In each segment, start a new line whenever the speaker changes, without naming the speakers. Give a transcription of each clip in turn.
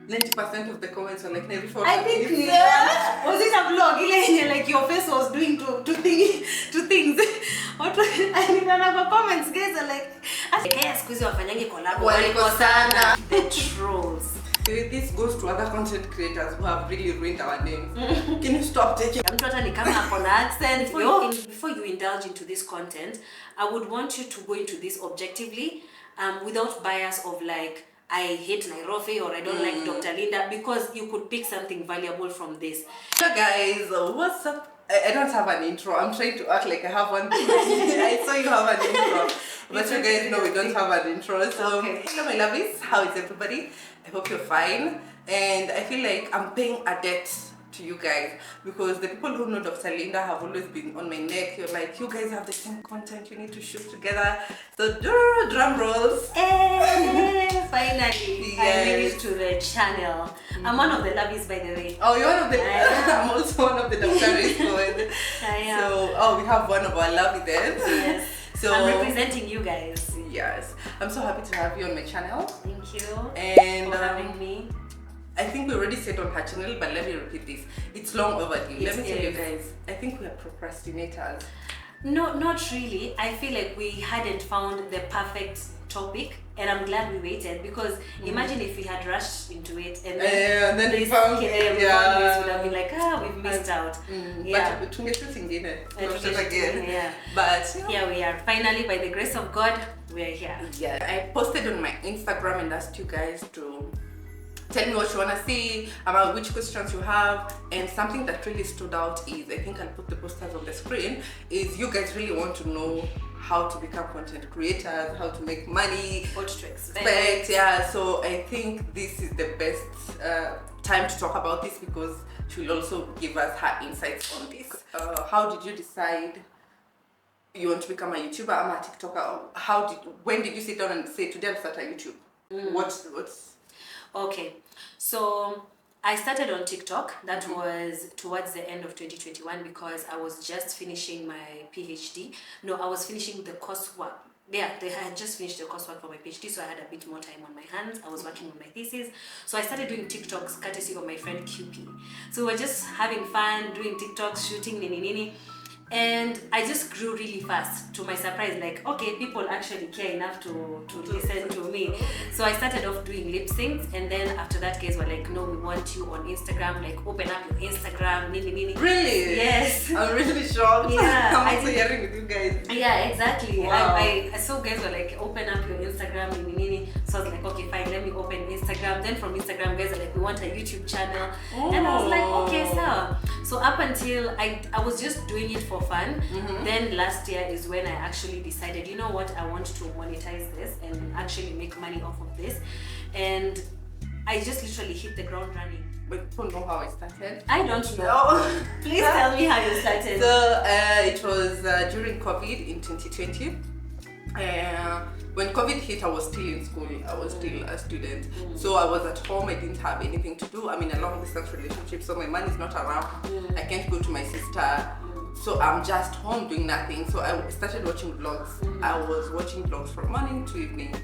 90% of the comments were like, Nairofey,
I think was it a vlog? Like your face was doing to things. What was I mean, another comments guys are like, yes, squeeze wafanyange collab. The trolls.
This goes to other content creators who have really ruined our names. Can you stop taking?
I'm totally coming up on accent. Before you indulge into this content, I would want you to go into this objectively, without bias of like, I hate Nairofey or I don't like Dr.Lindah, because you could pick something valuable from this.
So guys, what's up? I don't have an intro. I'm trying to act like I have one. I saw you have an intro. But you guys know we don't have an intro. So, hello my lovies. How is everybody? I hope you're fine. And I feel like I'm paying a debt to you guys, because the people who know Dr.Lindah have always been on my neck. You're like, you guys have the same content, you need to shoot together. So drum rolls.
Hey, finally, yes. I made it to the channel. I'm one of the lovies, by the way.
Oh, you're one of the I'm also one of the doctors.
I am.
So we have one of our lovies there.
Yes. So I'm representing you guys.
Yes, I'm so happy to have you on my channel.
Thank you.
And
for having me.
I think we already said on her channel, but let me repeat this. It's long overdue. Let me tell you guys, I think we are procrastinators.
No, not really. I feel like we hadn't found the perfect topic, and I'm glad we waited, because imagine if we had rushed into it and
then we found
this would have been like, we've missed out.
Yeah. But
here we are. Finally, by the grace of God, we're here.
Yeah. I posted on my Instagram and asked you guys to tell me what you want to see, about which questions you have, and something that really stood out is, I think I'll put the posters on the screen, is you guys really want to know how to become content creators, how to make money,
what to expect.
Yeah, so I think this is the best time to talk about this, because she will also give us her insights on this. How did you decide you want to become a YouTuber? I'm a TikToker. When did you sit down and say, today I'll start a YouTube? What's
Okay, so I started on TikTok. That was towards the end of 2021, because I was just finishing my PhD. No, I was finishing the coursework. Yeah, I had just finished the coursework for my PhD, so I had a bit more time on my hands. I was working on my thesis. So I started doing TikToks courtesy of my friend QP. So we were just having fun, doing TikToks, shooting, nini. And I just grew really fast, to my surprise. Like, okay, people actually care enough to listen to me. So I started off doing lip syncs, and then after that guys were like, no, we want you on Instagram, like open up your Instagram, nini.
Really?
Yes.
I'm really shocked.
Yeah.
I'm also hearing with you guys.
Yeah, exactly.
Wow.
I saw guys were like, open up your Instagram, nini. So I was like, okay, fine, let me open Instagram. Then from Instagram guys are like, we want a YouTube channel. And I was like, okay, so up until I was just doing it for fun. Then last year is when I actually decided, you know what, I want to monetize this and actually make money off of this. And I just literally hit the ground running.
But people know how I started.
I don't know. Please tell me how you started.
So it was during COVID in 2020. When COVID hit, I was still in school. I was still a student. So I was at home. I didn't have anything to do. I'm in a long distance relationship, so my man is not around. I can't go to my sister. So I'm just home doing nothing. So I started watching vlogs. I was watching vlogs from morning to evening.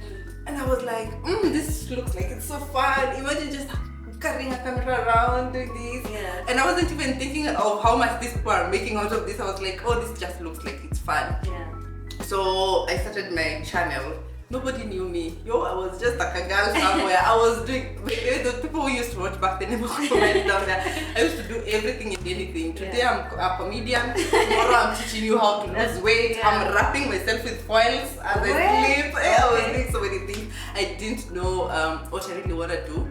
And I was like, this looks like it's so fun. Imagine just carrying a camera around, doing this.
Yeah.
And I wasn't even thinking of how much these people are making out of this. I was like, oh, this just looks like it's fun.
Yeah.
So I started my channel. Nobody knew me. I was just like a girl somewhere. I was doing, the people who used to watch back then, down there. I used to do everything and anything. Today I'm a comedian. Tomorrow I'm teaching you how to lose weight. I'm wrapping myself with foils as I sleep. I was doing so many things. I didn't know what I really want to do.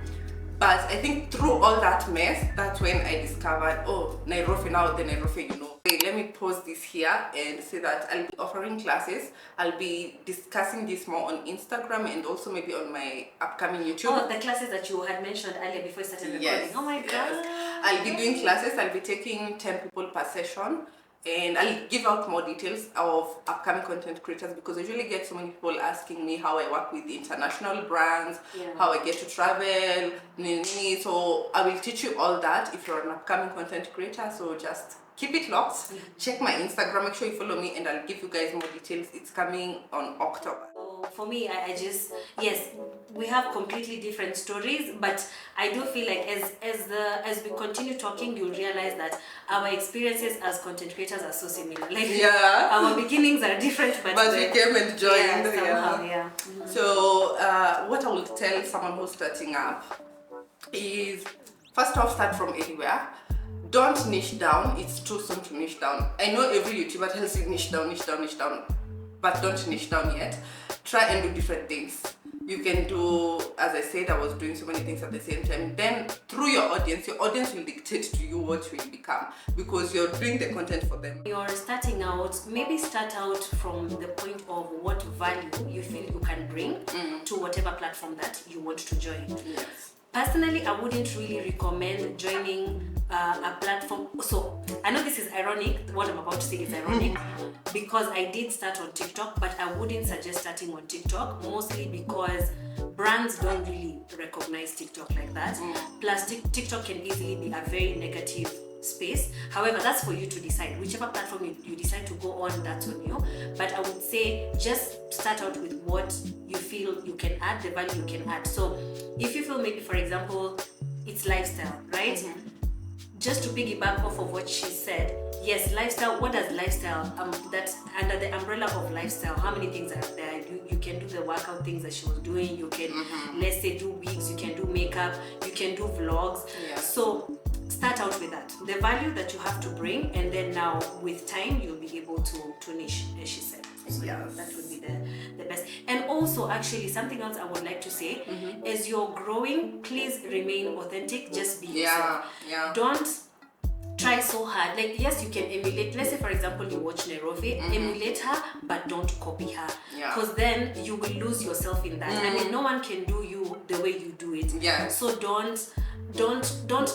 But I think through all that mess, that's when I discovered, Nairofey, now the Nairofey, Okay, let me pause this here and say that I'll be offering classes. I'll be discussing this more on Instagram and also maybe on my upcoming YouTube.
Oh, the classes that you had mentioned earlier before you started recording.
Yes.
Oh my God.
I'll be doing classes. I'll be taking 10 people per session. And I'll give out more details of upcoming content creators, because I usually get so many people asking me how I work with international brands, how I get to travel, so I will teach you all that if you're an upcoming content creator. So just keep it locked, check my Instagram, make sure you follow me, and I'll give you guys more details. It's coming on October.
So for me, I just, yes, we have completely different stories, but I do feel like as we continue talking, you'll realize that our experiences as content creators are so similar. Like our beginnings are different, but
we came and joined.
Somehow,
So what I will tell someone who's starting up is, first off, start from anywhere. Don't niche down. It's too soon to niche down. I know every YouTuber tells you niche down, but don't niche down yet. Try and do different things. You can do, as I said, I was doing so many things at the same time. Then through your audience will dictate to you what you will become, because you're doing the content for them.
You're starting out, maybe start out from the point of what value you feel you can bring to whatever platform that you want to join.
Yes.
Personally, I wouldn't really recommend joining a platform. So I know this is ironic, what I'm about to say is ironic, because I did start on TikTok, but I wouldn't suggest starting on TikTok, mostly because brands don't really recognize TikTok like that. Plus TikTok can easily be a very negative space. However, that's for you to decide. Whichever platform you decide to go on, that's on you. But I would say just start out with what you feel you can add, the value you can add. So if you feel maybe, for example, it's lifestyle, right? Just to piggyback off of what she said, yes, lifestyle, what does lifestyle, that's under the umbrella of lifestyle, how many things are there? You can do the workout things that she was doing, you can, let's say, do wigs, you can do makeup, you can do vlogs. So start out with that, the value that you have to bring, and then now with time you'll be able to niche, as she said. So that would be the best. And also, actually, something else I would like to say, as you're growing, please remain authentic. Just be yourself. Don't try so hard. Like, yes, you can emulate. Let's say, for example, you watch Nairofey, emulate her, but don't copy her, because then you will lose yourself in that. I mean, no one can do you the way you do it. So don't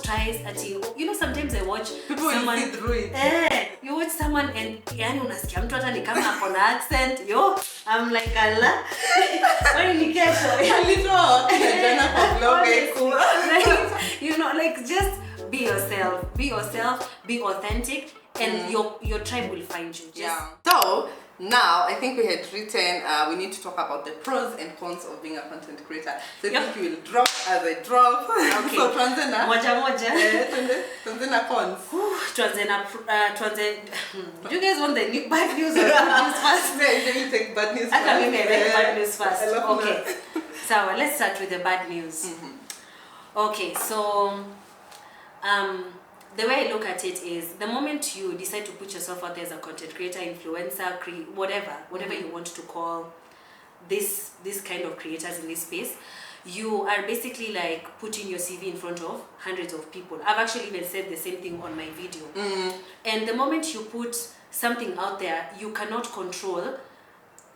try until, you know, sometimes I watch
people
someone,
see through it.
You watch someone and yani unasikia mtu hata ni kama ako na accent. Yo, I'm like, Allah. Why ni kesho? You know, like, just be yourself, be authentic, and your tribe will find you.
So now I think we had written we need to talk about the pros and cons of being a content creator. So I think we will drop as I drop.
Okay.
So tuanze na tuanze na cons.
Do you guys want the bad news or good news first?
Let me take bad news first.
I can make bad news first. Okay. So let's start with the bad news. Okay, so the way I look at it is, the moment you decide to put yourself out there as a content creator, influencer, whatever you want to call this kind of creators in this space, you are basically like putting your CV in front of hundreds of people. I've actually even said the same thing on my video. And the moment you put something out there, you cannot control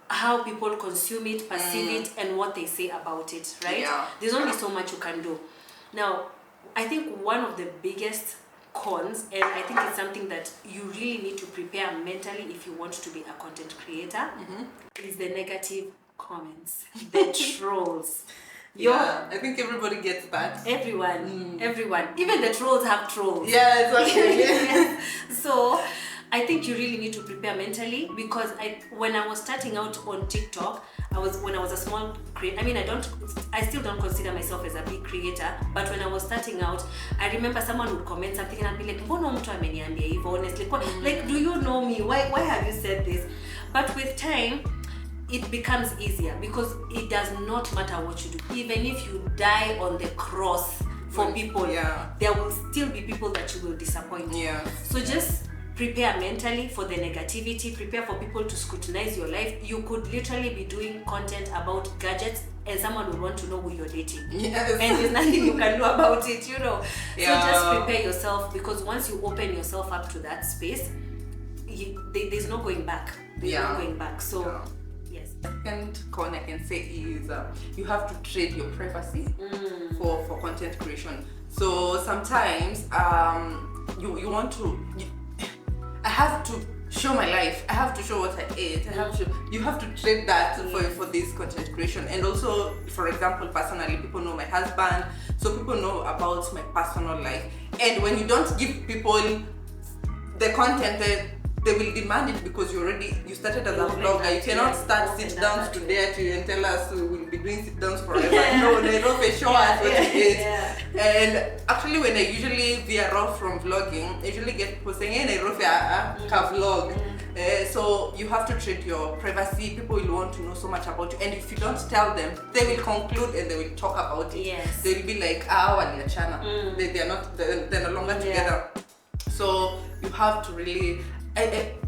how people consume it, perceive it, and what they say about it, right? There's only so much you can do. Now, I think one of the biggest cons, and I think it's something that you really need to prepare mentally if you want to be a content creator, is the negative comments, the trolls.
I think everybody gets that.
Everyone, even the trolls have trolls.
Exactly.
So I think you really need to prepare mentally, because when I was starting out on TikTok, when I was a small creator, I mean, I still don't consider myself as a big creator, but when I was starting out, I remember someone would comment something and I'd be like, "Mbona mtu ameniambia hivyo?" Honestly, like, do you know me? Why have you said this? But with time, it becomes easier, because it does not matter what you do. Even if you die on the cross for people, there will still be people that you will disappoint. So just prepare mentally for the negativity, prepare for people to scrutinize your life. You could literally be doing content about gadgets and someone would want to know who you're dating. And there's nothing you can do about it, you know. So just prepare yourself, because once you open yourself up to that space, there's no going back. There's no going back. So yes.
Second con I can say is you have to trade your privacy for content creation. So sometimes you want to I have to show my life. I have to show what I ate. You have to trade that for this content creation. And also, for example, personally, people know my husband, so people know about my personal life. And when you don't give people the content, they will demand it because you started as a vlogger. You cannot start sit downs today and tell us we will be doing sit downs forever. No, Nairofey, show us what it is. And actually, when I usually veer off from vlogging, I usually get people saying, "Hey, Nairofey, I vlog." So you have to treat your privacy. People will want to know so much about you, and if you don't tell them, they will conclude and they will talk about it.
Yes.
They will be like, waliachana. They're no longer together. So you have to really.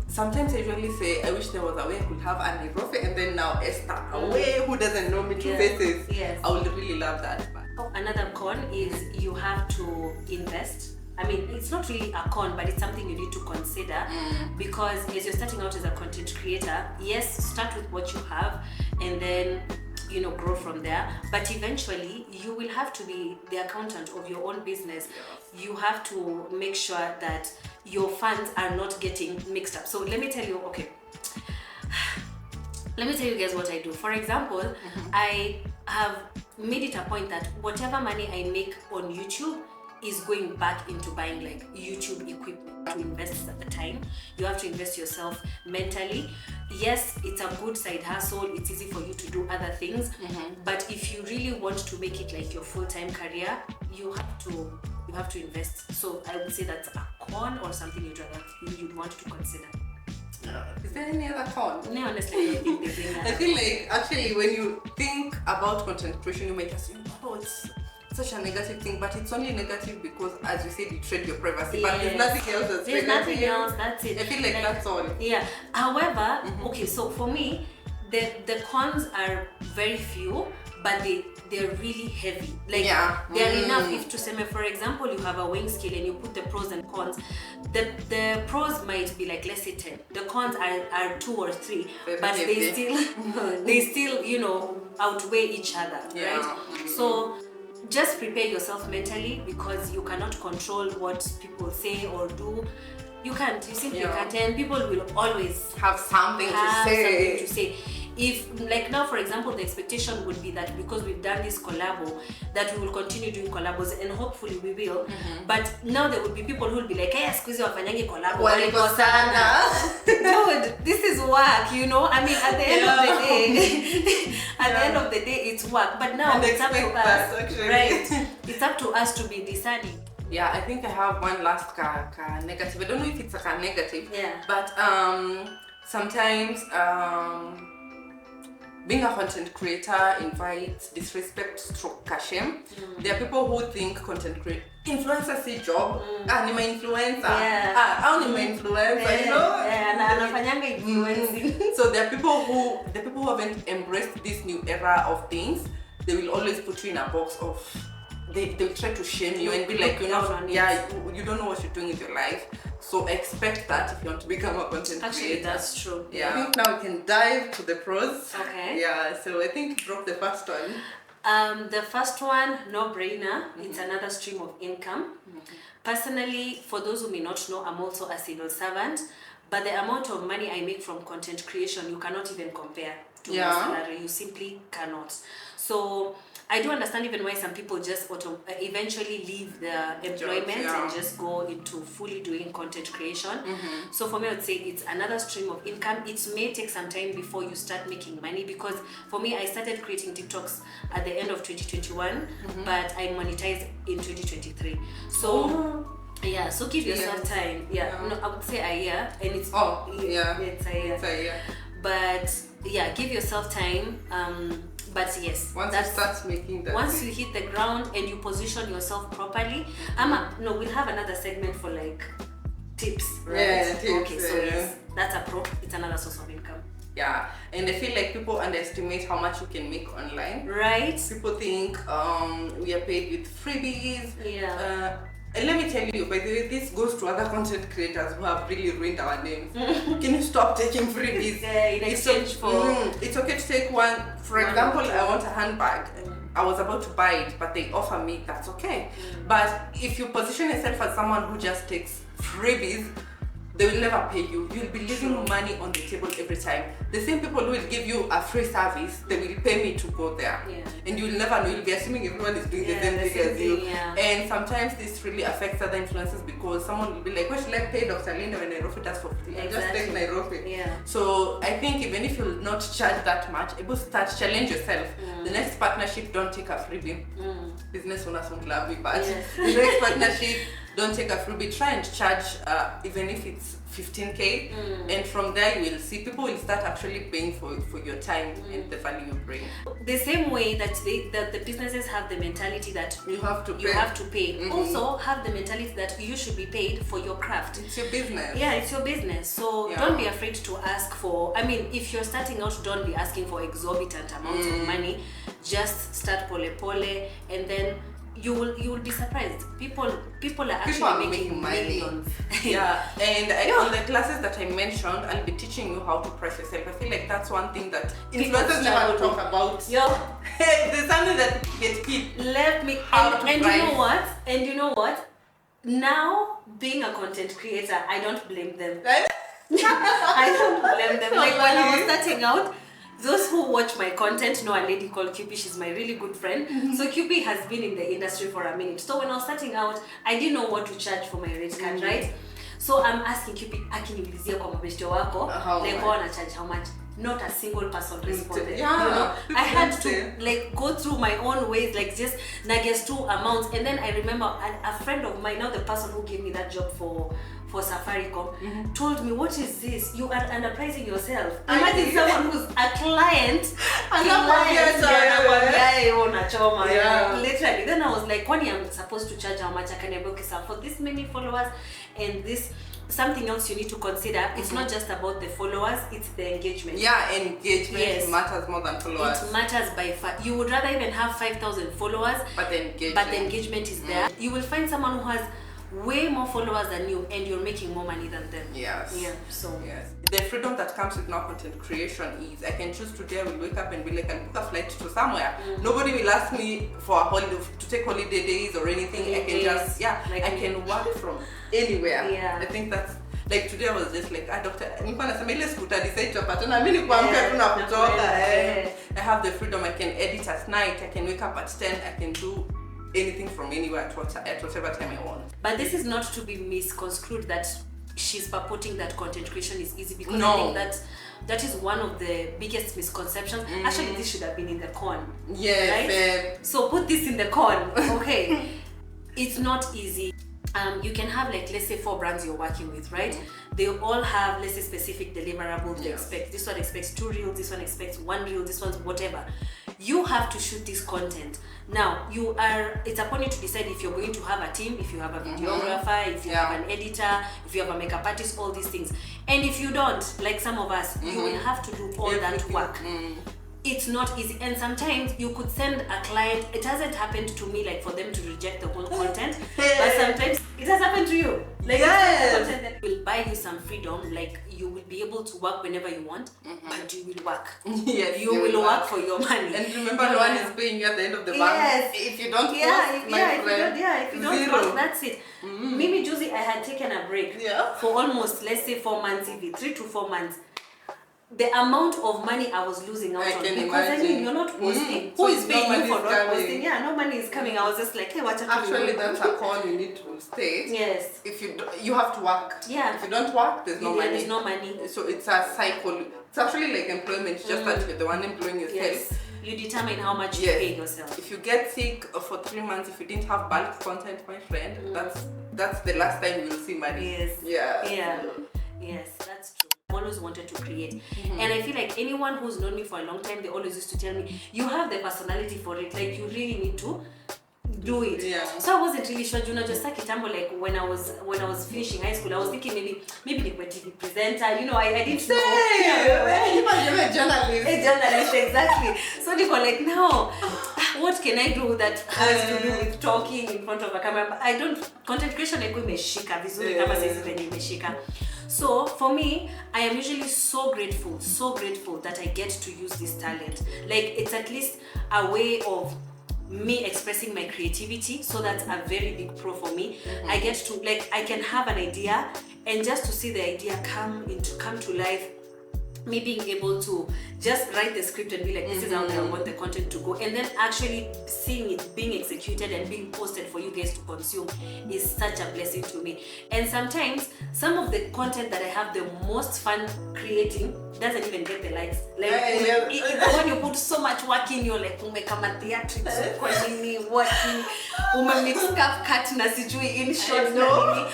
Sometimes I usually say, I wish there was a way I could have a Nairofey and then now Esther, a way who doesn't know me, two faces.
Yes.
I would really love that.
Another con is you have to invest. I mean, it's not really a con, but it's something you need to consider because as you're starting out as a content creator, yes, start with what you have and then grow from there, but eventually you will have to be the accountant of your own business. You have to make sure that your funds are not getting mixed up. So let me tell you guys what I do. For example, I have made it a point that whatever money I make on YouTube is going back into buying like YouTube equipment. To invest at the time, you have to invest yourself mentally. Yes, it's a good side hustle, it's easy for you to do other things, but if you really want to make it like your full-time career, you have to invest. So I would say that's a con or something you'd want to consider.
Is there any other con?
No, honestly, I don't think there's any other
I feel like actually when you think about content creation, you might assume, it's such a negative thing, but it's only negative because, as you said, you trade your privacy. Yes. But there's nothing else that's
There's
negative.
nothing else, that's it.
I feel like that's all.
Yeah. However, okay, so for me, the cons are very few, but they're really heavy. Like they're enough. If to say, for example, you have a weighing scale and you put the pros and cons, the pros might be like, let's say 10. The cons are 2 or 3, but they still outweigh each other, right? So just prepare yourself mentally because you cannot control what people say or do. You can't. You simply can't. And people will always
have something to say.
If, like now, for example, the expectation would be that because we've done this collabo, that we will continue doing collabos, and hopefully we will. But now there will be people who will be like, hey, squeeze wafanyangi collabo. Dude, this is work, I mean, at the end of the day, end of the day, it's work. But now it's up to us, right? It's up to us to be discerning.
Yeah, I think I have one last negative. I don't know if it's a negative, but sometimes being a content creator invites disrespect, stroke, shame. There are people who think content creator influencers say job. Ni my influencer. Ni my influencer.
Anafanyanga influencing.
So there are people who haven't embraced this new era of things. They will always put you in a box of. They will try to shame you and be like, you don't know what you're doing with your life. So expect that if you want to become a content creator.
That's true.
Yeah. I think now we can dive to the pros.
Okay.
Yeah, so I think drop the first one.
The first one, no-brainer. It's another stream of income. Personally, for those who may not know, I'm also a civil servant, but the amount of money I make from content creation, you cannot even compare to my salary. You simply cannot. So I do understand even why some people just eventually leave their employment and just go into fully doing content creation. So for me, I would say it's another stream of income. It may take some time before you start making money because for me, I started creating TikToks at the end of 2021, but I monetized in 2023. So so give yourself time. No, I would say a year, and it's it's a year. But give yourself time. But yes,
once you start making that,
once you hit the ground and you position yourself properly, we'll have another segment for like tips, right?
Yeah, tips.
Okay, so yes, that's a pro. It's another source of income.
Yeah, and I feel like people underestimate how much you can make online.
Right.
People think we are paid with freebies.
Yeah.
And let me tell you, by the way, this goes to other content creators who have really ruined our names. Can you stop taking freebies?
In exchange for...
It's okay to take one. For example, I want a handbag. I was about to buy it, but they offer me, that's okay. But if you position yourself as someone who just takes freebies, they will never pay you. You'll be leaving money on the table every time. The same people who will give you a free service, they will pay me to go there.
Yeah.
And you'll never know. You'll be assuming everyone is doing the same thing as you.
Yeah.
And sometimes this really affects other influencers because someone will be like, "Why should I pay Dr.Lindah when Nairofey does for free? I just take Nairofey."
Yeah.
So I think even if you'll not charge that much, able to start challenge yourself. The next partnership, don't take a freebie. Business owners won't love me, but the next partnership, don't take a freebie. Try and charge, even if it's 15K, and from there you will see people will start actually paying for your time and the value you bring.
The same way that the businesses have the mentality that
You have to pay.
Also have the mentality that you should be paid for your craft.
It's your business.
Yeah, it's your business. So don't be afraid to ask for, I mean, if you're starting out, don't be asking for exorbitant amounts of money. Just start pole and then you will be surprised. People are actually making
money.
millions.
Yeah, and on the classes that I mentioned, I'll be teaching you how to price yourself. I feel like that's one thing that influencers never talk about. There's something that get hit.
Let me and you know what? Now being a content creator, I don't blame them. I don't blame them. Like when I was starting out, those who watch my content know a lady called QP. She's my really good friend. So QP has been in the industry for a minute. So when I was starting out, I didn't know what to charge for my red card, right? So I'm asking QP, akiniulizia kwa mabeshte wako, like wanna charge how much? Not a single person responded. You know, I had to like go through my own ways, like just guess 2 amounts. And then I remember a friend of mine, now the person who gave me that job for Safaricom, told me, "What is this? You are underpricing yourself." Imagine someone who's a client. Literally. Then I was like, "When I'm supposed to charge how much?" I can book for this many followers and this. Something else you need to consider, it's not just about the followers, it's the engagement.
Yeah, engagement matters more than followers.
It matters by far. You would rather even have 5,000 followers, but the engagement is there. You will find someone who has way more followers than you and you're making more money than them.
Yes.
Yeah. So
the freedom that comes with now content creation is I can choose today, I will wake up and be like, I'll book a flight to somewhere. Nobody will ask me for a holiday, to take holiday days or anything. I can just I can work from anywhere.
Yeah.
I think that's like today I was just like, doctor, nilikuwa nasema ile scooter decide tupatana mimi ni kuamka tu na kutoka. I have the freedom. I can edit at night, I can wake up at 10, I can do anything from anywhere at whatever time I want.
But this is not to be misconstrued that she's purporting that content creation is easy, because I think that is one of the biggest misconceptions. Actually, this should have been in the con. Right? So put this in the con. Okay. It's not easy. You can have, like, let's say 4 brands you're working with, right? They all have, let's say, specific deliverables they expect. This one expects 2 reels, this one expects 1 reel, this one's whatever. You have to shoot this content. Now, it's upon you to decide if you're going to have a team, if you have a videographer, if you have an editor, if you have a makeup artist, all these things. And if you don't, like some of us, you will have to do all that work. It's not easy, and sometimes you could send a client. It hasn't happened to me, like for them to reject the whole content, but sometimes it has happened to you. Like content that will buy you some freedom, like you will be able to work whenever you want, but you will work.
Yes,
you will work for your money.
And remember, no one is paying you at the end of the month. If you don't
if you don't work, that's it. Maybe Josie, I had taken a break for almost, let's say 4 months, 3 to 4 months. The amount of money I was losing out on, because I mean, you're not posting. Who is paying you for not posting? Yeah, no money is coming. I was just like, hey, what's
actually that's a call you need to state.
Yes.
If you have to work.
Yeah.
If you don't work, there's no money.
There's no money.
So it's a cycle. It's actually like employment, just that you're the one employing yourself.
Yes. You determine how much you pay yourself.
If you get sick for 3 months, if you didn't have bulk content, my friend, that's the last time you will see money.
Yes. Yes, that's true. Always wanted to create, and I feel like anyone who's known me for a long time, they always used to tell me, you have the personality for it, like you really need to do it. So I wasn't really sure. Just like kitambo, like when I was finishing high school, I was thinking maybe like a TV presenter, I didn't know.
You're a journalist.
A journalist, exactly. So they were like, now what can I do that has to do with talking in front of a camera? But I don't, content creation like imeshika vizuri kama sisi venye imeshika. So for me, I am usually so grateful that I get to use this talent. Like it's at least a way of me expressing my creativity, so that's a very big pro for me. I get to, like, I can have an idea, and just to see the idea come to life, me being able to just write the script and be like, this is how I want the content to go, and then actually seeing it being executed and being posted for you guys to consume is such a blessing to me. And sometimes some of the content that I have the most fun creating doesn't even get the likes. Like when you put so much work in, you're like, umekama theatrics kwa nini, what umemix cut na sijui in short na nini.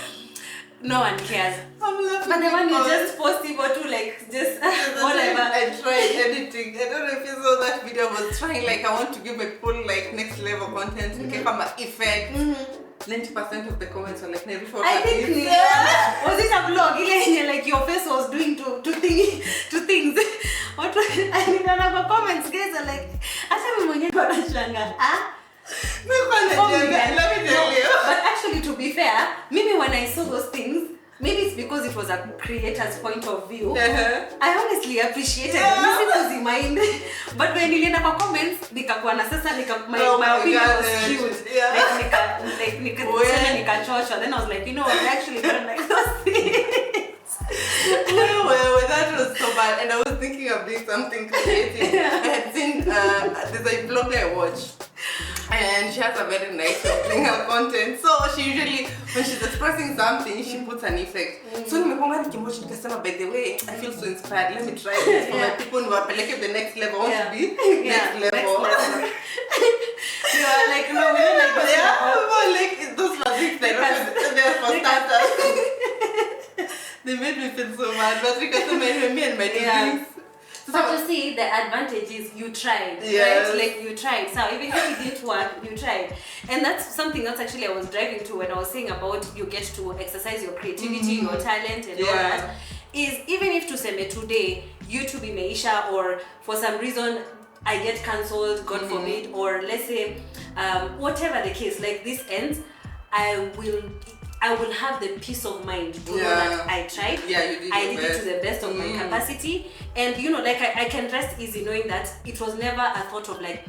No one cares.
I'm laughing.
But the one you just post people to, like, just whatever.
I tried editing. I don't know if you saw that video. I was trying, like, I want to give my people like next level content. Okay, come effect. 90% of the comments were like, Nairofey.
I think was it a vlog? Like your face was doing to things. What was I mean, the comments guys are like, "Acha mwenye kwa shanga."
Let me tell you.
But actually, to be fair, maybe when I saw those things, maybe it's because it was a creator's point of view. I honestly appreciated it. Mind. But when you read the comments, nikakuwa na sasa my opinion was cute. Like nika then I was like, you know what, I actually don't like those things.
well, that was so bad, and I was thinking of doing something creative. I had seen there's a blog I watched, and she has a very nice way of doing her content. So she usually, when she's expressing something, she puts an effect. So nimekonga nikimoji nikasema, by the way, I feel so inspired. Let me try this for my people who are like the next level. I want to be next level.
You are like, no, we don't like this.
Like those are things that they're for starters. They made me feel so bad, but because me and my things.
But you see, the advantage is you tried,
yes.
Right? Like you tried. So even if it didn't work, you tried. And that's something else actually I was driving to when I was saying about you get to exercise your creativity, your talent and all that. Is even if to say today, YouTube imeisha, or for some reason I get cancelled, God forbid, or let's say, whatever the case, like this ends, I will have the peace of mind to know that I tried.
Yeah, you did.
I did it to the best of my capacity, and you know, like I can rest easy knowing that it was never a thought of like,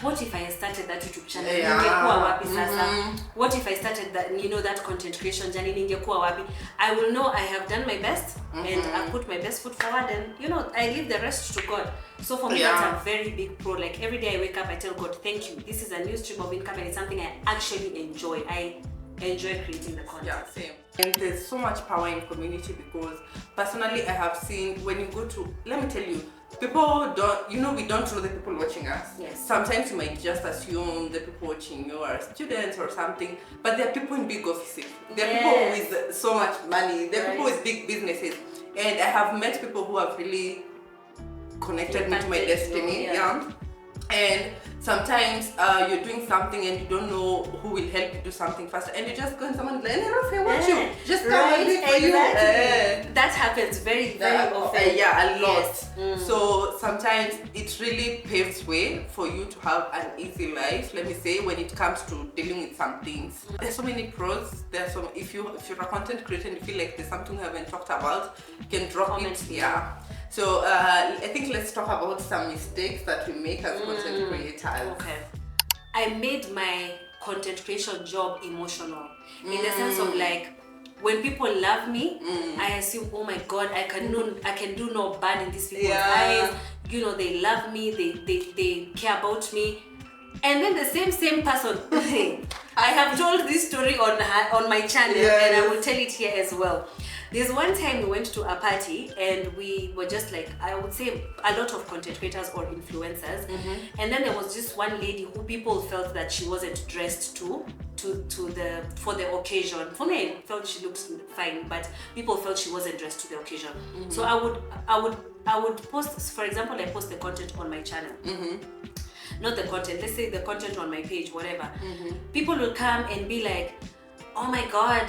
what if I started that YouTube channel? Ningekuwa wapi sasa? What if I started that, you know, that content creation journey? Ningekuwa wapi? I will know I have done my best and I put my best foot forward, and you know, I leave the rest to God. So for me, that's a very big pro. Like every day I wake up, I tell God, thank you. This is a new stream of income, and it's something I actually enjoy. I enjoy creating the content.
Yeah, same. And there's so much power in community, because personally I have seen when you go to, let me tell you, people don't, you know, we don't know the people watching us.
Yes.
Sometimes you might just assume the people watching you are students or something, but there are people in big offices. There are people with so much money. There are people with big businesses. And I have met people who have really connected me to my destiny. And sometimes you're doing something and you don't know who will help you do something faster, and you just go and someone's like, Nairofey, what you? Just come and do it for you.
That happens very often.
A lot. So sometimes it really paves way for you to have an easy life, let me say, when it comes to dealing with some things. There's so many pros. There's so, if you're a content creator and you feel like there's something we haven't talked about, you can drop it. So I think let's talk about some mistakes that we make as content creators.
Okay. I made my content creation job emotional, in the sense of like, when people love me, I assume, oh my God, I can do no bad in these people's eyes. You know, they love me, they care about me. And then the same person, I have told this story on my channel, and I will tell it here as well. There's one time we went to a party and we were just like, I would say a lot of content creators or influencers, and then there was just one lady who people felt that she wasn't dressed for the occasion. For me, I felt she looked fine, but people felt she wasn't dressed to the occasion. So I would post, for example, I post the content on my channel. Not the content, let's say the content on my page, whatever. People will come and be like, oh my God,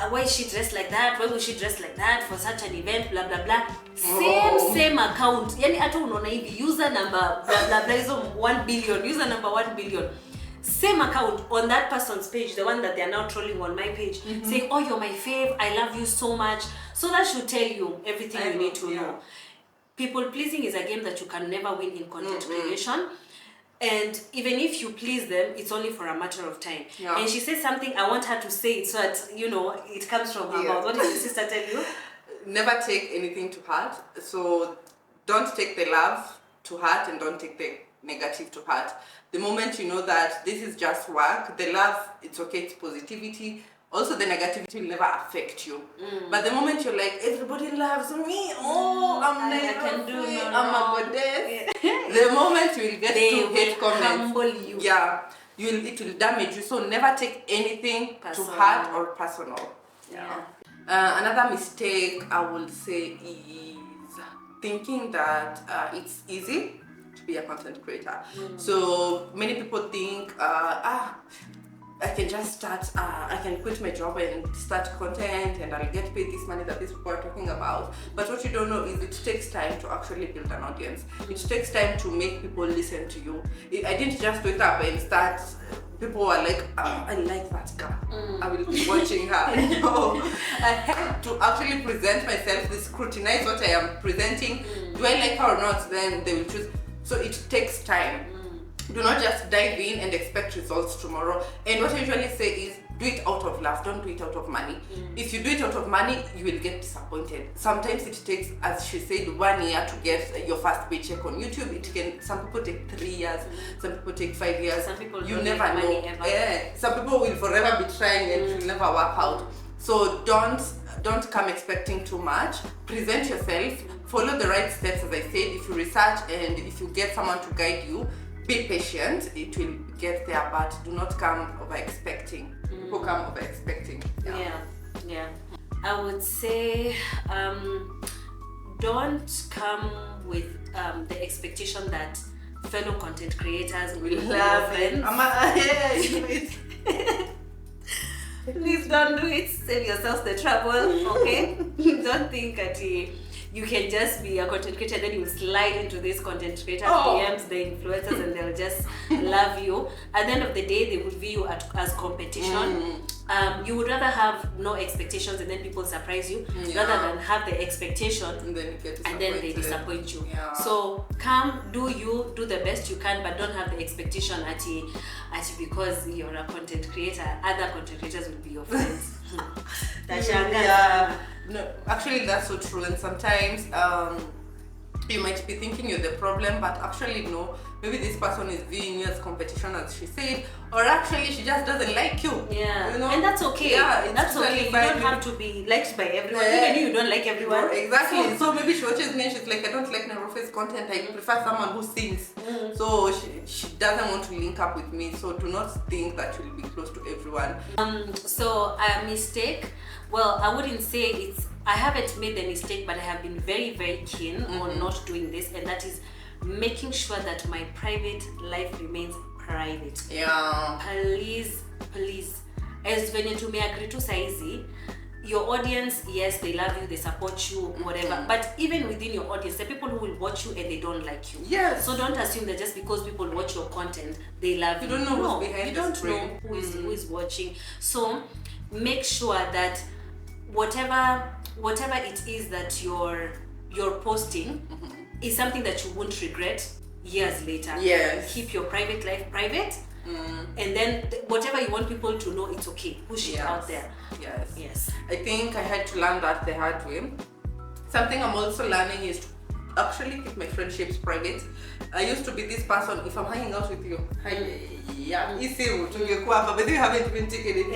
why is she dressed like that? Why was she dressed like that for such an event? Blah blah blah. Same account. Yani hata unaona hivi user number blah blah blah hizo 1 billion, user number 1 billion. Same account on that person's page, the one that they are now trolling on my page, saying, oh, you're my fave, I love you so much. So that should tell you everything you need to know. People pleasing is a game that you can never win in content creation. And even if you please them, it's only for a matter of time.
Yeah.
And she said something, I want her to say it so that, it comes from her mouth. What did your sister tell you?
Never take anything to heart. So don't take the love to heart and don't take the negative to heart. The moment you know that this is just work, the love, it's okay, it's positivity. Also, the negativity will never affect you. But the moment you're like, everybody loves me, I'm Nairofey, I'm a goddess. The moment you will get to hate comments,
humble you.
Yeah, it will damage you. So never take anything
Personal.
to heart or personal.
Yeah.
Another mistake I would say is thinking that it's easy to be a content creator. So many people think, I can just start, I can quit my job and start content and I'll get paid this money that these people are talking about. But what you don't know is it takes time to actually build an audience. It takes time to make people listen to you. I didn't just wake up and start, people were like, I like that girl. I will be watching her. No, I had to actually present myself, they scrutinize what I am presenting. Do I like her or not? Then they will choose. So it takes time. Do not just dive in and expect results tomorrow. And what I usually say is, do it out of love, don't do it out of money. If you do it out of money, you will get disappointed. Sometimes it takes, as she said, 1 year to get your first paycheck on YouTube. Some people take 3 years, some people take 5 years.
Some people
you
don't
never
make
know.
money ever.
Yeah. Some people will forever be trying and it will never work out. So don't come expecting too much. Present yourself, follow the right steps as I said. If you research and if you get someone to guide you, be patient, it will get there, but do not come over expecting. People come over expecting.
Yeah. I would say don't come with the expectation that fellow content creators will love it. Please don't do it. Save yourselves the trouble, okay? Don't think that you can just be a content creator, then you slide into this content creator DMs, the influencers, and they'll just love you. At the end of the day, they will view you as competition. You would rather have no expectations and then people surprise you, rather than have the expectation
and then you get
and then they disappoint you.
Yeah.
So come, do the best you can, but don't have the expectation at because you're a content creator, other content creators will be your friends.
No, actually that's so true. And sometimes you might be thinking you're the problem, but actually no, maybe this person is viewing you as competition, as she said, or actually she just doesn't like you.
And that's okay. That's okay. You don't have to be liked by everyone. Even you don't like everyone.
Exactly. So maybe she watches me and she's like, I don't like Nairofey's content, I prefer someone who sings. So she doesn't want to link up with me. So do not think that you'll be close to everyone.
So a mistake, well, I wouldn't say I haven't made the mistake, but I have been very, very keen on not doing this, and that is making sure that my private life remains private. Please, as when you agree to saizi, your audience, yes, they love you, they support you, whatever. But even within your audience, there are people who will watch you and they don't like you.
Yes.
So don't assume that just because people watch your content, they love you.
You don't know who's behind the screen.
You don't know who is watching. So make sure that whatever it is that you're posting is something that you won't regret years later.
Yes.
Keep your private life private. And then whatever you want people to know, it's okay. Push it out there. Yes.
I think I had to learn that the hard way. Something I'm also learning is to actually keep my friendships private. I used to be this person, if I'm hanging out with you, but you haven't even taken it.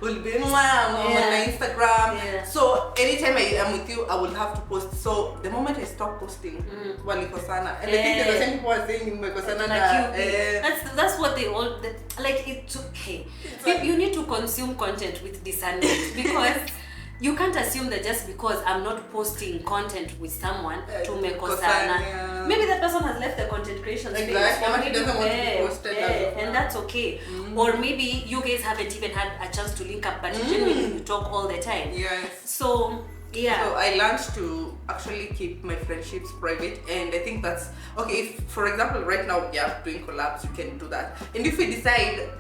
We'll be on my Instagram. So anytime I am with you, I will have to post. So the moment I stop posting, walikosana. And I think the same people are saying
that's what they all like. It's okay. You need to consume content with discernment, because you can't assume that just because I'm not posting content with someone to mekosana. Maybe that person has left the content creation space.
Exactly. Doesn't want to be posted.
And that's okay. Or maybe you guys haven't even had a chance to link up, but generally you talk all the time. So I learned to actually keep my friendships private, and I think that's okay. If, for example, right now we are doing collabs, you can do that. And if we decide,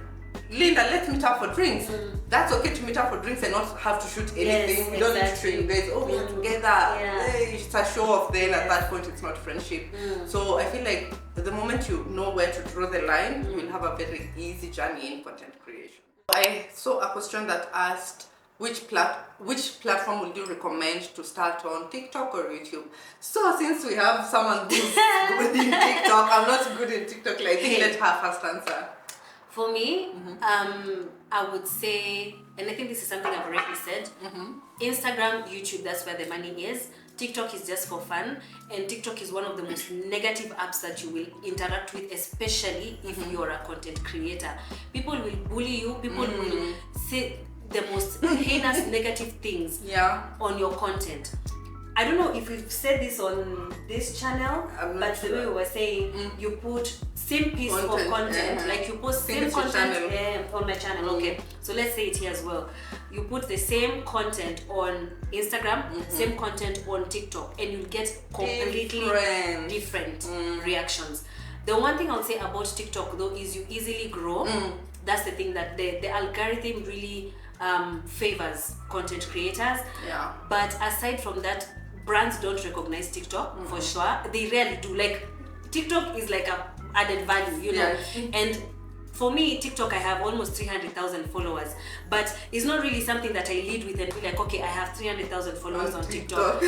Linda, let's meet up for drinks. That's okay to meet up for drinks and not have to shoot anything. We don't need to train guys. We are together. It's a show off then. At that point, it's not friendship. So I feel like the
the moment you know where to draw the line, you will have a very easy journey in content creation. I saw a question that asked, which platform would you recommend to start on, TikTok or YouTube? So since we have someone who's good in TikTok, I'm not good in TikTok, I think let her first answer.
For me, I would say, and I think this is something I've already said, Instagram, YouTube, that's where the money is. TikTok is just for fun, and TikTok is one of the most negative apps that you will interact with, especially if you're a content creator. People will bully you, people will say the most heinous negative things on your content. I don't know if we've said this on this channel, but the way we were saying, you put same piece of content, like you post same content on my channel. Okay, so let's say it here as well. You put the same content on Instagram, same content on TikTok, and you'll get completely different reactions. The one thing I'll say about TikTok though is you easily grow. That's the thing, that the algorithm really favors content creators. But aside from that, brands don't recognize TikTok for sure. They rarely do. Like TikTok is like a added value, you know. And for me, TikTok, I have almost 300,000 followers, but it's not really something that I lead with and be like, okay, I have 300,000 followers on TikTok.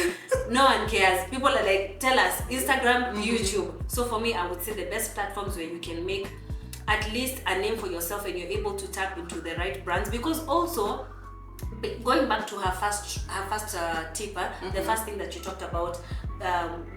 No one cares. People are like, tell us, Instagram, YouTube. So for me, I would say the best platforms where you can make at least a name for yourself and you're able to tap into the right brands. Because also, going back to her first tip, the first thing that you talked about,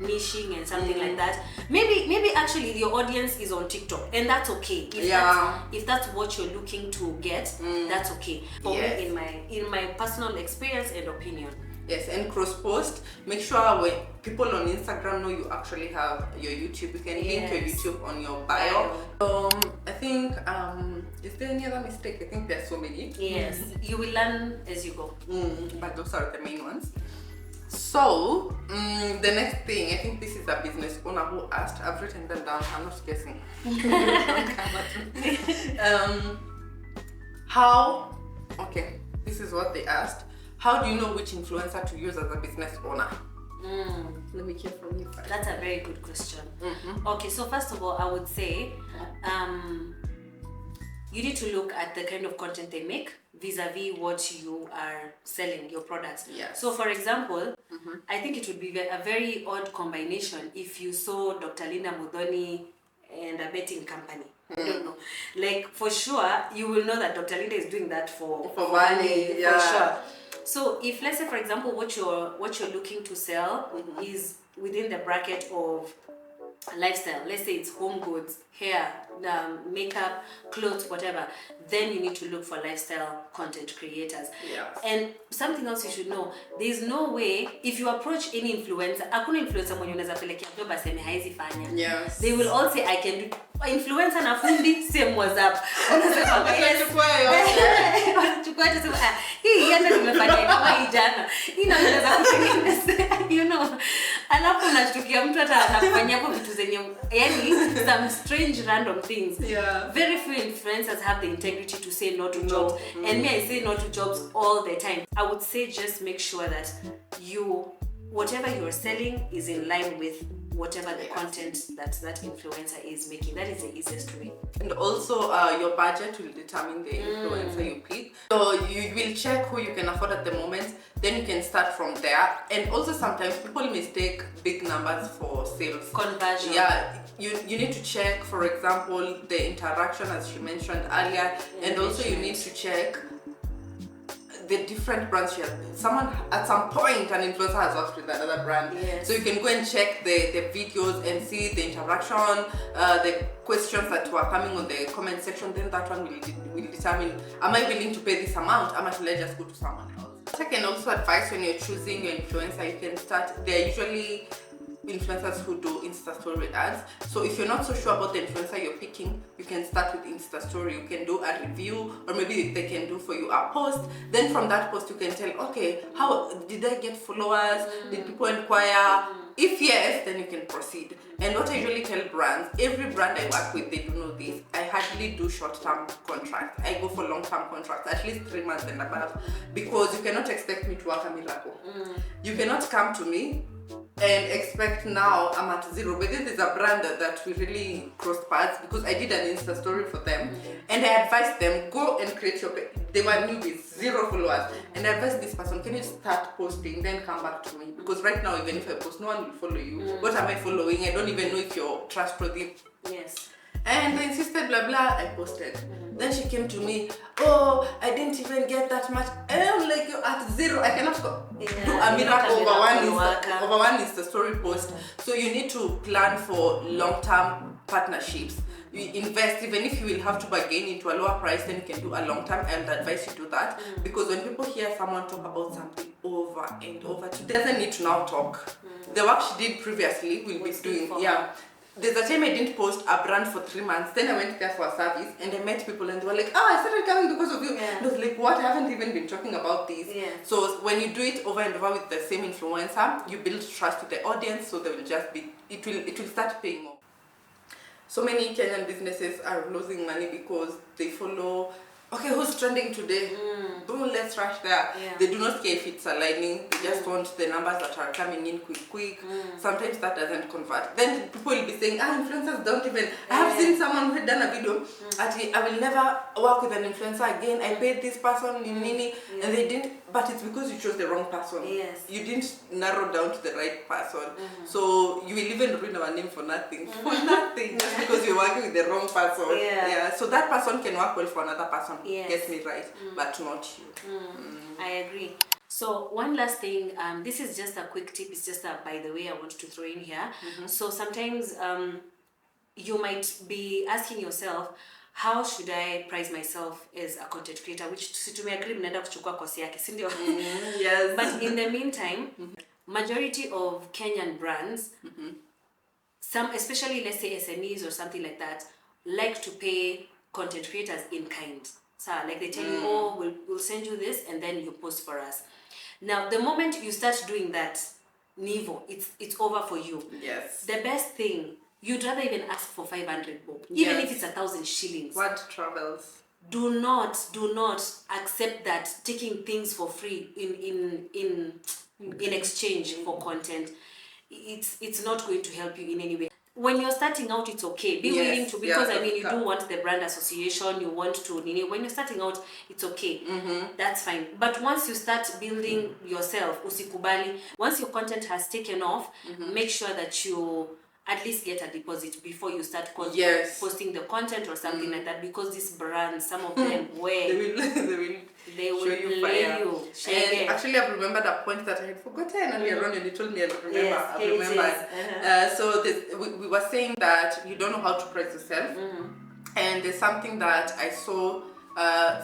niching and something like that. Maybe actually your audience is on TikTok, and that's okay. If that's what you're looking to get, that's okay. For me, in my personal experience and opinion.
Yes, and cross post. Make sure when people on Instagram know you actually have your YouTube, you can link your YouTube on your bio. I think, is there any other mistake? I think there's so many.
Yes, you will learn as you go.
But those are the main ones. So, the next thing, I think this is a business owner who asked. I've written them down, I'm not guessing. This is what they asked. How do you know which influencer to use as a business owner? Let me hear from you first.
That's a very good question. Okay, so first of all, I would say you need to look at the kind of content they make vis-a-vis what you are selling, your products. So for example, I think it would be a very odd combination if you saw Dr.Lindah Muthoni and a betting company. I don't know. Like, for sure, you will know that Dr.Lindah is doing that for money, for sure. So if, let's say, for example, what you're looking to sell is within the bracket of lifestyle, let's say it's home goods, hair, makeup, clothes, whatever, then you need to look for lifestyle content creators. And something else you should know, there's no way, if you approach any influencer, hakuna influencer mwenye unaweza pelekea job aseme haizi fanya. They will all say I can do. Influencer na fundi same WhatsApp. Unasema wanachukua tu sema hii yana nimefanya kama hii jana. Inaweza kutengeneza, you know. Alafu unashtukia mtu hata anafanya hapo vitu zenye yani some strange random things. Very few influencers have the integrity to say no to jobs. And me, I say no to jobs all the time. I would say just make sure that whatever you're selling is in line with whatever the content that influencer is making. That is the easiest way.
And also your budget will determine the influencer you pick. So you will check who you can afford at the moment, then you can start from there. And also sometimes people mistake big numbers for sales
conversion.
You need to check, for example, the interaction as she mentioned earlier, and also you need to check the different brands. Someone at some point, an influencer has worked with another brand, so you can go and check the videos and see the interaction, the questions that were coming on the comment section. Then that one will determine, am I willing to pay this amount, or should I just go to someone else? I can also advise, when you're choosing your influencer, you can start, they're usually influencers who do Insta story ads. So if you're not so sure about the influencer you're picking, you can start with Insta story. You can do a review, or maybe they can do for you a post. Then from that post you can tell, okay, how did I get followers? Did people inquire? If yes, then you can proceed. And what I usually tell brands, every brand I work with, they do know this. I hardly do short-term contracts. I go for long-term contracts, at least 3 months and above, because you cannot expect me to work a miracle. You cannot come to me and expect now I'm at zero. But this is a brand that we really crossed paths because I did an Insta story for them, and I advised them, go and create your page. They were newbies, 0 followers, and I advised this person, can you start posting, then come back to me, because right now even if I post, no one will follow you. What am I following? I don't even know if you're trustworthy.
Yes.
And they insisted, blah blah. I posted. Then she came to me, oh, I didn't even get that much. And I'm like, you're at 0. I cannot do a miracle over one Insta story post. So you need to plan for long-term partnerships. You invest, even if you will have to bargain into a lower price, then you can do a long-term. I would advise you do that, because when people hear someone talk about something over and over, she doesn't need to now talk. The work she did previously will be doing. There's a time I didn't post a brand for 3 months. Then I went there for a service and I met people and they were like, oh, I started coming because of you. And I was like, what? I haven't even been talking about this. So when you do it over and over with the same influencer, you build trust with the audience, so they will just be, it will start paying off. So many Kenyan businesses are losing money because they follow, okay, who's trending today? Boom, let's rush there. They do not care if it's aligning. They just want the numbers that are coming in quick. Sometimes that doesn't convert. Then people will be saying, influencers don't even. I have seen someone who had done a video. Actually, I will never work with an influencer again. I paid this person in Nini, and they didn't. But it's because you chose the wrong person. You didn't narrow down to the right person. So you will even ruin our name for nothing. Just because you're working with the wrong person. So that person can work well for another person. Get me right, but not you.
I agree. So one last thing, this is just a quick tip. It's just a by the way I want to throw in here. So sometimes you might be asking yourself, how should I price myself as a content creator? Which to me agree mnaenda kuchukua course yake, si ndio?
Yes.
But in the meantime, majority of Kenyan brands, some especially let's say SMEs or something like that, like to pay content creators in kind. So like they tell you, oh, we'll send you this and then you post for us. Now the moment you start doing that, Nivo, it's over for you.
Yes.
The best thing, you'd rather even ask for 500 bob, even if it's 1,000 shillings.
What travels?
Do not accept that taking things for free in exchange for content. It's not going to help you in any way. When you're starting out, it's okay. Be willing to, because I mean, you do want the brand association, you want to, when you're starting out, it's okay. That's fine. But once you start building yourself, usikubali, once your content has taken off, make sure that you at least get a deposit before you start posting the content or something like that, because these brands, some of them, they will play you.
And actually, I've remembered a point that I had forgotten earlier on, and you told me I've remembered. So we were saying that you don't know how to price yourself, and there's something that I saw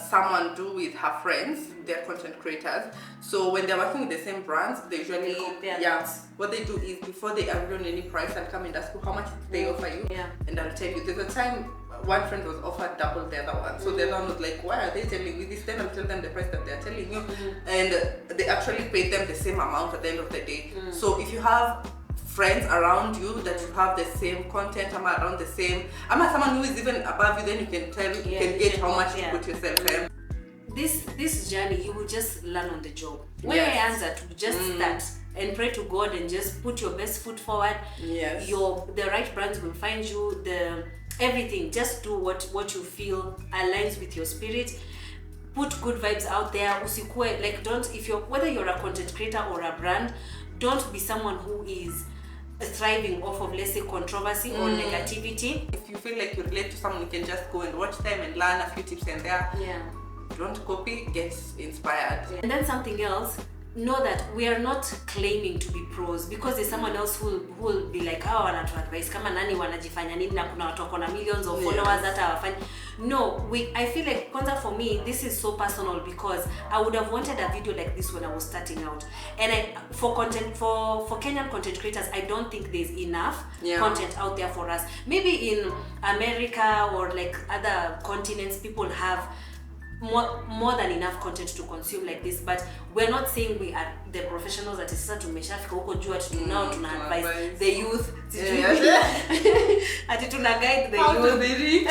someone do with her friends, they're content creators. So when they're working with the same brands, they usually what they do is before they agree on any price, I'll come and ask you how much they offer you, and I'll tell you. There's a time one friend was offered double the other one, so the other one was like, why are they telling me this? Then I'll tell them the price that they're telling you, and they actually paid them the same amount at the end of the day. So if you have friends around you that you have the same content, around the same, someone who is even above you, then you can tell, you can get how much you put yourself in.
This journey, you will just learn on the job. When I answer to just start and pray to God and just put your best foot forward. The right brands will find you. Everything. Just do what you feel aligns with your spirit. Put good vibes out there. Usikue, like, whether you're a content creator or a brand, don't be someone who is thriving off of, let's say, controversy or negativity. If
you feel like you relate to someone, you can just go and watch them and learn a few tips and there. Don't copy, get inspired.
And then something else, know that we are not claiming to be pros, because there's someone else who will be like, wanatu advice kama nani wanajifanya nini na kuna watu wako na millions of followers that hawafanyi. No, I feel like, kwanza for me, this is so personal, because I would have wanted a video like this when I was starting out. And for Kenyan content creators, I don't think there's enough content out there for us. Maybe in America or like other continents, people have more than enough content to consume like this, but we're not saying we are the professionals that sasa tumeshafika huko juu now tuna advise the youth ati tuna guide the youth.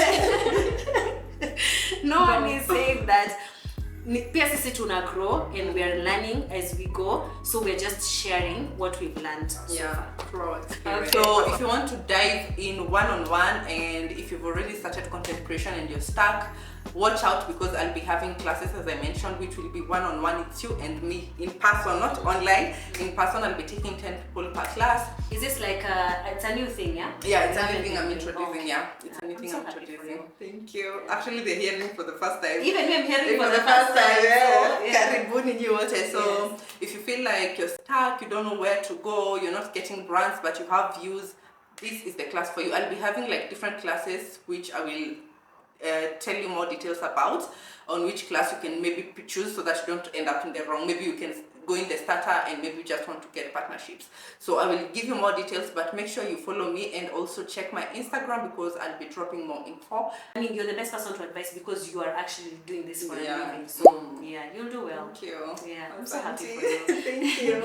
No one is saying that. Pia sisi tuna grow and we are learning as we go, so we're just sharing what we've learned
throughout. So if you want to dive in one-on-one, and if you've already started content creation and you're stuck, watch out, because I'll be having classes, as I mentioned, which will be one-on-one. It's you and me in person, not online. In person, I'll be taking 10 people per class.
Is this like it's a new thing, yeah?
Yeah, it's a new thing I'm introducing, It's a new thing I'm introducing. Thank you. Actually, they're hearing for the first time.
Even me, I'm hearing for the first time.
Karibuni nyote. So if you feel like you're stuck, you don't know where to go, you're not getting brands, but you have views, this is the class for you. I'll be having like different classes, which I will tell you more details about, on which class you can maybe choose so that you don't end up in the wrong. Maybe you can go in the starter and maybe you just want to get partnerships. So I will give you more details, but make sure you follow me and also check my Instagram, because I'll be dropping more info.
I mean, you're the best person to advise because you are actually doing this for a living. So you'll do well.
Thank you.
Yeah, I'm so happy for you.
Thank you.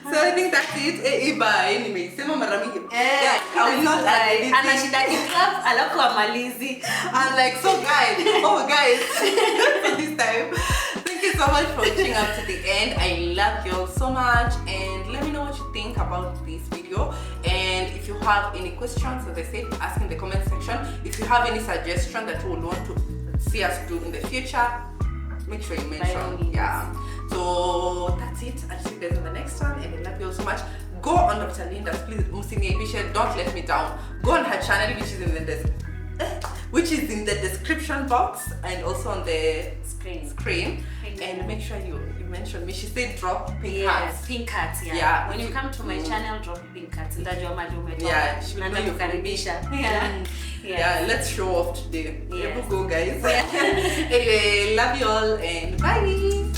So I think that's it. Bye. Anyway, sema mara mingi. I will not add anything.
Anashida kiklap alafu amalizi.
I'm like, so guys, for this time. Thank you so much for watching up to the end. I love you all so much, and let me know what you think about this video. And if you have any questions, as I said, ask in the comment section. If you have any suggestion that you would want to see us do in the future, make sure you mention. So that's it. I'll see you guys in the next one, and I love you all so much. Go on Dr.Lindah's, please, don't let me down. Go on her channel, which is in the description box and also on the screen. And make sure you mention me. She said drop pink hearts.
Pink hearts, when you come to my channel, drop pink hearts. She will know you karibisha.
Let's show off today. Go guys. Anyway, love you all and bye.